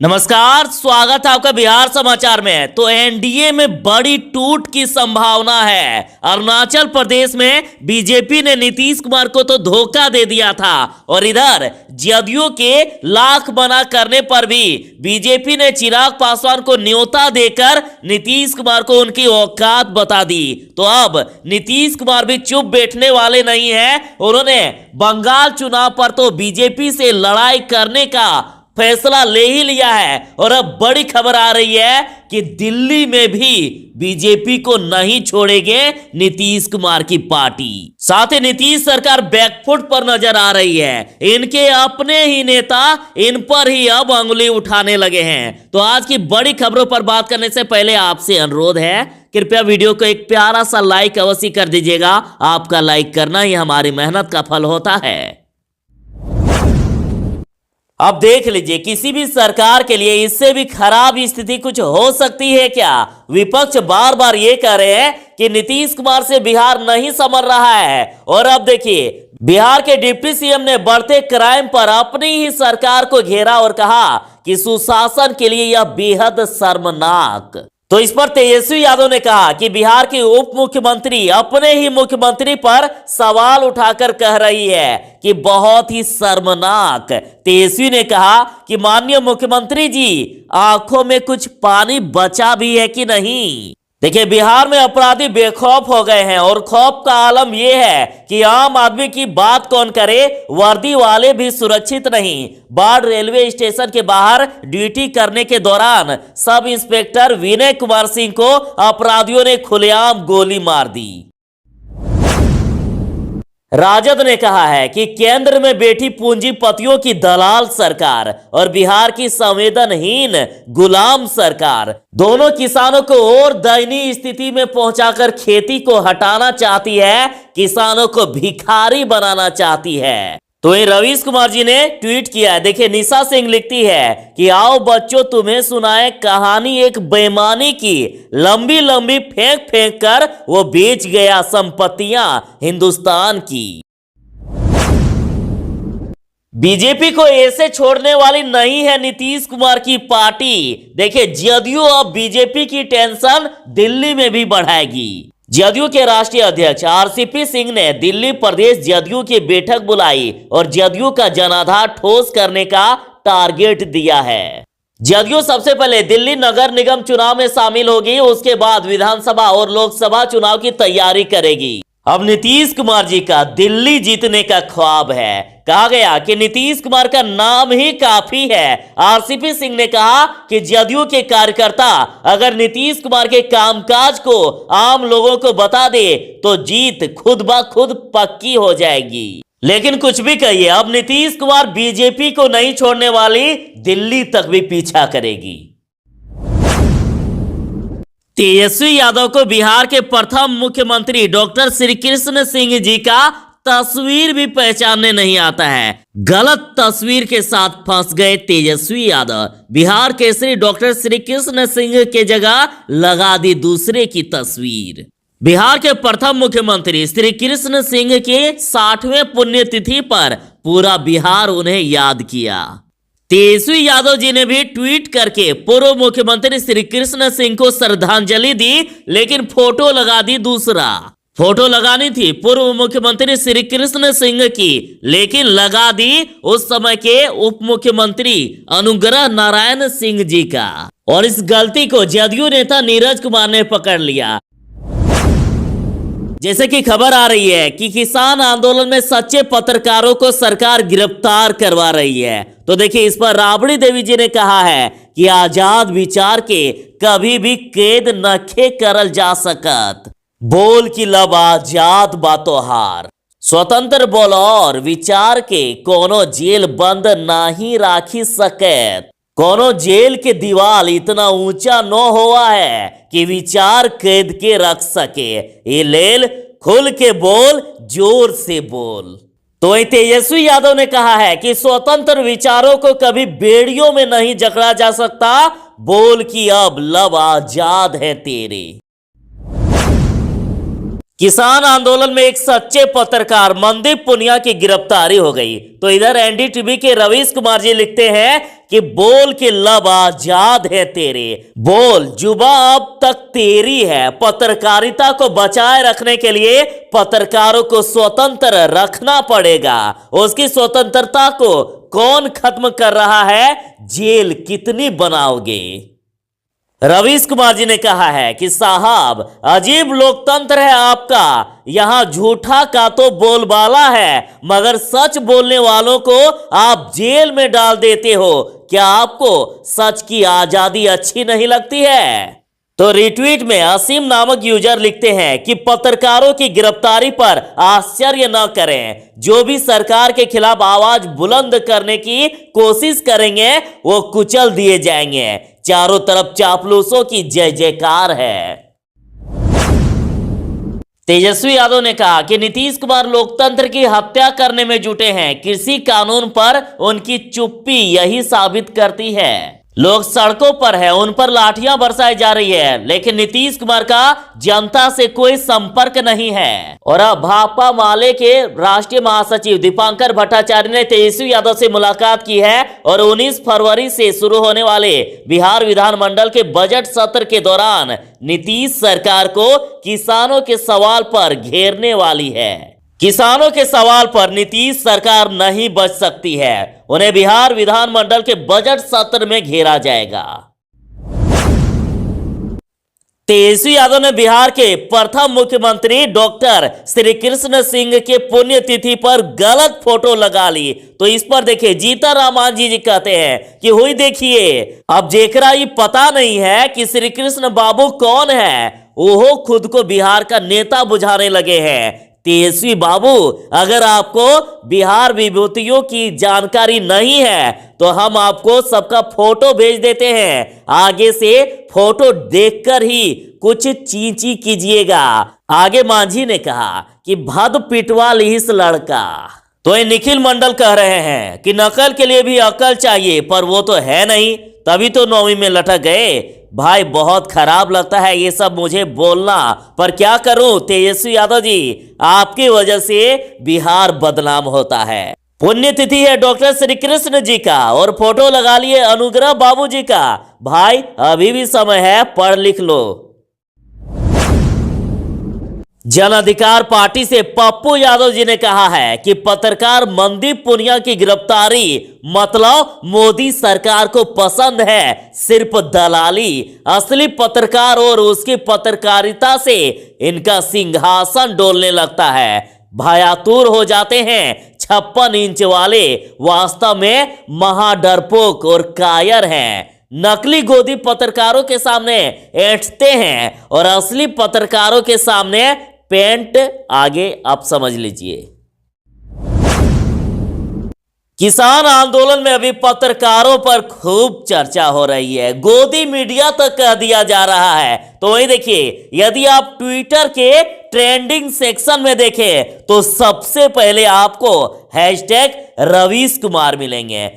नमस्कार, स्वागत है आपका बिहार समाचार में। तो एनडीए में बड़ी टूट की संभावना है। अरुणाचल प्रदेश में बीजेपी ने नीतीश कुमार को तो धोखा दे दिया था और इधर जदयू के लाख मना करने पर भी बीजेपी ने चिराग पासवान को न्योता देकर नीतीश कुमार को उनकी औकात बता दी। तो अब नीतीश कुमार भी चुप बैठने वाले नहीं हैं। उन्होंने बंगाल चुनाव पर तो बीजेपी से लड़ाई करने का फैसला ले ही लिया है और अब बड़ी खबर आ रही है कि दिल्ली में भी बीजेपी को नहीं छोड़ेंगे नीतीश कुमार की पार्टी। साथ ही नीतीश सरकार बैकफुट पर नजर आ रही है। इनके अपने ही नेता इन पर ही अब अंगुली उठाने लगे हैं। तो आज की बड़ी खबरों पर बात करने से पहले आपसे अनुरोध है, कृपया वीडियो को एक प्यारा सा लाइक अवश्य कर दीजिएगा। आपका लाइक करना ही हमारी मेहनत का फल होता है। अब देख लीजिए, किसी भी सरकार के लिए इससे भी खराब स्थिति कुछ हो सकती है क्या? विपक्ष बार बार ये कह रहे हैं कि नीतीश कुमार से बिहार नहीं संभल रहा है और अब देखिए, बिहार के डिप्टी सीएम ने बढ़ते क्राइम पर अपनी ही सरकार को घेरा और कहा कि सुशासन के लिए यह बेहद शर्मनाक। तो इस पर तेजस्वी यादव ने कहा कि बिहार की उप मुख्यमंत्री अपने ही मुख्यमंत्री पर सवाल उठाकर कह रही है कि बहुत ही शर्मनाक। तेजस्वी ने कहा कि माननीय मुख्यमंत्री जी, आंखों में कुछ पानी बचा भी है कि नहीं? देखिए, बिहार में अपराधी बेखौफ हो गए हैं और खौफ का आलम यह है कि आम आदमी की बात कौन करे, वर्दी वाले भी सुरक्षित नहीं। बाढ़ रेलवे स्टेशन के बाहर ड्यूटी करने के दौरान सब इंस्पेक्टर विनय कुमार सिंह को अपराधियों ने खुलेआम गोली मार दी। राजद ने कहा है कि केंद्र में बैठी पूंजीपतियों की दलाल सरकार और बिहार की संवेदनहीन गुलाम सरकार दोनों किसानों को और दयनीय स्थिति में पहुंचाकर खेती को हटाना चाहती है, किसानों को भिखारी बनाना चाहती है। तो ये रवीश कुमार जी ने ट्वीट किया है। देखिए, निशा सिंह लिखती है कि आओ बच्चों, तुम्हें सुनाए कहानी एक बेईमानी की। लंबी लंबी फेंक फेंक कर वो बेच गया संपत्तियां हिंदुस्तान की। बीजेपी को ऐसे छोड़ने वाली नहीं है नीतीश कुमार की पार्टी। देखिए, जदयू अब बीजेपी की टेंशन दिल्ली में भी बढ़ाएगी। जदयू के राष्ट्रीय अध्यक्ष आरसीपी सिंह ने दिल्ली प्रदेश जदयू की बैठक बुलाई और जदयू का जनाधार ठोस करने का टारगेट दिया है। जदयू सबसे पहले दिल्ली नगर निगम चुनाव में शामिल होगी, उसके बाद विधानसभा और लोकसभा चुनाव की तैयारी करेगी। अब नीतीश कुमार जी का दिल्ली जीतने का ख्वाब है। कहा गया कि नीतीश कुमार का नाम ही काफी है। आरसीपी सिंह ने कहा कि जदयू के कार्यकर्ता अगर नीतीश कुमार के कामकाज को आम लोगों को बता दे तो जीत खुद ब खुद पक्की हो जाएगी। लेकिन कुछ भी कहिए, अब नीतीश कुमार बीजेपी को नहीं छोड़ने वाली, दिल्ली तक भी पीछा करेगी। तेजस्वी यादव को बिहार के प्रथम मुख्यमंत्री डॉक्टर श्री कृष्ण सिंह जी का तस्वीर भी पहचानने नहीं आता है। गलत तस्वीर के साथ फंस गए तेजस्वी यादव। बिहार केसरी डॉक्टर श्री कृष्ण सिंह के जगह लगा दी दूसरे की तस्वीर। बिहार के प्रथम मुख्यमंत्री श्री कृष्ण सिंह के 60वें पुण्यतिथि पर पूरा बिहार उन्हें याद किया। तेजस्वी यादव जी ने भी ट्वीट करके पूर्व मुख्यमंत्री श्री कृष्ण सिंह को श्रद्धांजलि दी, लेकिन फोटो लगा दी दूसरा। फोटो लगानी थी पूर्व मुख्यमंत्री श्री कृष्ण सिंह की, लेकिन लगा दी उस समय के उप मुख्यमंत्री अनुग्रह नारायण सिंह जी का। और इस गलती को जदयू नेता नीरज कुमार ने पकड़ लिया। जैसे कि खबर आ रही है कि किसान आंदोलन में सच्चे पत्रकारों को सरकार गिरफ्तार करवा रही है। तो देखिए, इस पर राबड़ी देवी जी ने कहा है कि आजाद विचार के कभी भी कैद नखे करल जा सकत। बोल की लब आजाद बातोहार, स्वतंत्र बोल और विचार के कोनो जेल बंद नहीं राखी सकत। कोनो जेल के दीवार इतना ऊंचा न हुआ है कि विचार कैद के रख सके। ये लेल खुल के बोल, जोर से बोल। तो तेजस्वी यादव ने कहा है कि स्वतंत्र विचारों को कभी बेड़ियों में नहीं जकड़ा जा सकता। बोल की अब लब आजाद है तेरे। किसान आंदोलन में एक सच्चे पत्रकार मनदीप पुनिया की गिरफ्तारी हो गई। तो इधर एनडीटीवी के रवीश कुमार जी लिखते हैं कि बोल के लब आजाद है तेरे, बोल जुबा अब तक तेरी है। पत्रकारिता को बचाए रखने के लिए पत्रकारों को स्वतंत्र रखना पड़ेगा। उसकी स्वतंत्रता को कौन खत्म कर रहा है, जेल कितनी बनाओगे। रवीश कुमार जी ने कहा है कि साहब अजीब लोकतंत्र है आपका, यहां झूठा का तो बोलबाला है मगर सच बोलने वालों को आप जेल में डाल देते हो। क्या आपको सच की आजादी अच्छी नहीं लगती है। तो रिट्वीट में असीम नामक यूजर लिखते हैं कि पत्रकारों की गिरफ्तारी पर आश्चर्य न करें, जो भी सरकार के खिलाफ आवाज बुलंद करने की कोशिश करेंगे वो कुचल दिए जाएंगे। चारों तरफ चापलूसों की जय जयकार है। तेजस्वी यादव ने कहा कि नीतीश कुमार लोकतंत्र की हत्या करने में जुटे हैं। कृषि कानून पर उनकी चुप्पी यही साबित करती है। लोग सड़कों पर हैं, उन पर लाठियां बरसाई जा रही है, लेकिन नीतीश कुमार का जनता से कोई संपर्क नहीं है। और अब भाकपा माले के राष्ट्रीय महासचिव दीपांकर भट्टाचार्य ने तेजस्वी यादव से मुलाकात की है और 19 फरवरी से शुरू होने वाले बिहार विधानमंडल के बजट सत्र के दौरान नीतीश सरकार को किसानों के सवाल पर घेरने वाली है। किसानों के सवाल पर नीतीश सरकार नहीं बच सकती है, उन्हें बिहार विधानमंडल के बजट सत्र में घेरा जाएगा। तेजस्वी यादव ने बिहार के प्रथम मुख्यमंत्री डॉक्टर श्री कृष्ण सिंह के पुण्यतिथि पर गलत फोटो लगा ली। तो इस पर देखिए जीता राम मांझी जी कहते हैं कि हुई देखिए, अब जेकरा ये पता नहीं है कि श्री कृष्ण बाबू कौन है, वो खुद को बिहार का नेता बुझाने लगे हैं। तेजस्वी बाबू, अगर आपको बिहार विभूतियों की जानकारी नहीं है तो हम आपको सबका फोटो भेज देते हैं, आगे से फोटो देखकर ही कुछ चींची कीजिएगा। आगे मांझी ने कहा कि भद पिटवा लिहिस लड़का। तो ये निखिल मंडल कह रहे हैं कि नकल के लिए भी अकल चाहिए, पर वो तो है नहीं, तभी तो 9वीं में लटक गए। भाई बहुत खराब लगता है ये सब मुझे बोलना, पर क्या करूं तेजस्वी यादव जी, आपकी वजह से बिहार बदनाम होता है। पुण्यतिथि है डॉक्टर श्री कृष्ण जी का और फोटो लगा लिए अनुग्रह बाबू जी का। भाई अभी भी समय है, पढ़ लिख लो। जन अधिकार पार्टी से पप्पू यादव जी ने कहा है कि पत्रकार मनदीप पुनिया की गिरफ्तारी मतलब मोदी सरकार को पसंद है सिर्फ दलाली। असली पत्रकार और उसकी पत्रकारिता से इनका सिंहासन डोलने लगता है। भयातुर हो जाते हैं 56 इंच वाले, वास्तव में महाडरपोक और कायर हैं। नकली गोदी पत्रकारों के सामने ऐंठते हैं और असली पत्रकारों के सामने पेंट आगे। आप समझ लीजिए। किसान आंदोलन में अभी पत्रकारों पर खूब चर्चा हो रही है, गोदी मीडिया तक कह दिया जा रहा है। तो वही देखिए, यदि आप ट्विटर के ट्रेंडिंग सेक्शन में देखें तो सबसे पहले आपको हैशटैग रवीश कुमार मिलेंगे।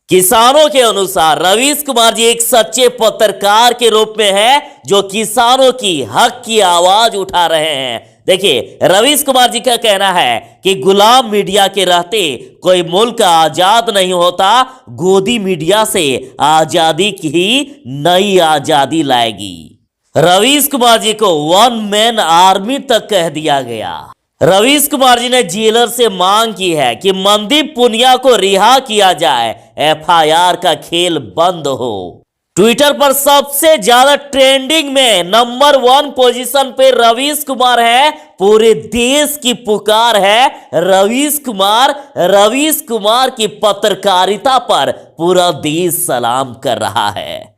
किसानों के अनुसार रवीश कुमार जी एक सच्चे पत्रकार के रूप में है जो किसानों की हक की आवाज उठा रहे हैं। देखिए रवीश कुमार जी का कहना है कि गुलाम मीडिया के रहते कोई मुल्क आजाद नहीं होता, गोदी मीडिया से आजादी की नई आजादी लाएगी। रवीश कुमार जी को वन मैन आर्मी तक कह दिया गया। रवीश कुमार जी ने जेलर से मांग की है कि मनदीप पुनिया को रिहा किया जाए, एफआईआर का खेल बंद हो। ट्विटर पर सबसे ज्यादा ट्रेंडिंग में नंबर 1 पोजीशन पे रवीश कुमार है। पूरे देश की पुकार है रवीश कुमार। रवीश कुमार की पत्रकारिता पर पूरा देश सलाम कर रहा है।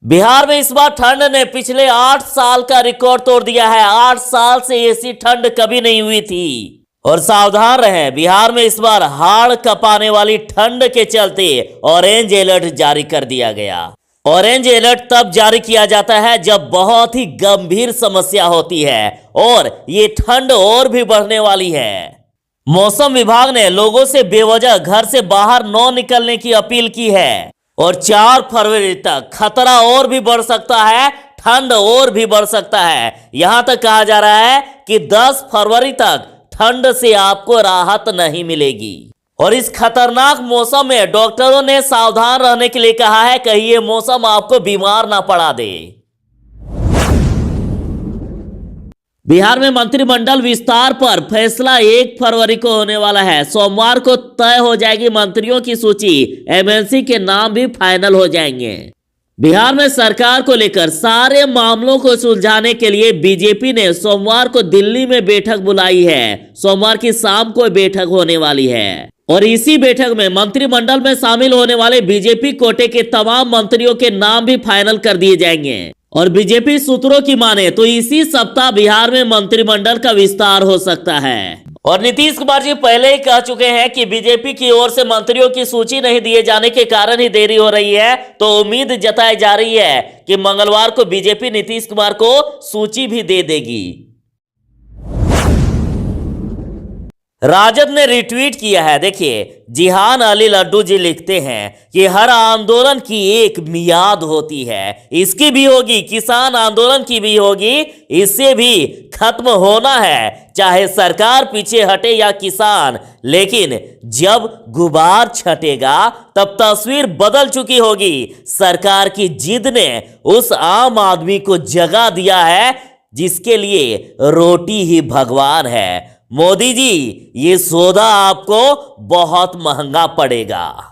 बिहार में इस बार ठंड ने पिछले 8 साल का रिकॉर्ड तोड़ दिया है। 8 साल से ऐसी ठंड कभी नहीं हुई थी। और सावधान रहें, बिहार में इस बार हाड़ कपाने वाली ठंड के चलते ऑरेंज अलर्ट जारी कर दिया गया। ऑरेंज अलर्ट तब जारी किया जाता है जब बहुत ही गंभीर समस्या होती है और ये ठंड और भी बढ़ने वाली है। मौसम विभाग ने लोगों से बेवजह घर से बाहर न निकलने की अपील की है और 4 फरवरी तक खतरा और भी बढ़ सकता है। ठंड और भी बढ़ सकता है। यहां तक कहा जा रहा है कि 10 फरवरी तक ठंड से आपको राहत नहीं मिलेगी। और इस खतरनाक मौसम में डॉक्टरों ने सावधान रहने के लिए कहा है, कहीं ये मौसम आपको बीमार ना पड़ा दे। बिहार में मंत्रिमंडल विस्तार पर फैसला 1 फरवरी को होने वाला है। सोमवार को तय हो जाएगी मंत्रियों की सूची, एमएलसी के नाम भी फाइनल हो जाएंगे। बिहार में सरकार को लेकर सारे मामलों को सुलझाने के लिए बीजेपी ने सोमवार को दिल्ली में बैठक बुलाई है। सोमवार की शाम को बैठक होने वाली है और इसी बैठक में मंत्रिमंडल में शामिल होने वाले बीजेपी कोटे के तमाम मंत्रियों के नाम भी फाइनल कर दिए जाएंगे। और बीजेपी सूत्रों की माने तो इसी सप्ताह बिहार में मंत्रिमंडल का विस्तार हो सकता है। और नीतीश कुमार जी पहले ही कह चुके हैं कि बीजेपी की ओर से मंत्रियों की सूची नहीं दिए जाने के कारण ही देरी हो रही है। तो उम्मीद जताई जा रही है कि मंगलवार को बीजेपी नीतीश कुमार को सूची भी दे देगी। राजद ने रिट्वीट किया है। देखिए, जिहान अली लड्डू जी लिखते हैं कि हर आंदोलन की एक मियाद होती है, इसकी भी होगी, किसान आंदोलन की भी होगी, इससे भी खत्म होना है, चाहे सरकार पीछे हटे या किसान। लेकिन जब गुबार छटेगा तब तस्वीर बदल चुकी होगी। सरकार की जिद ने उस आम आदमी को जगा दिया है जिसके लिए रोटी ही भगवान है। मोदी जी, ये सौदा आपको बहुत महंगा पड़ेगा।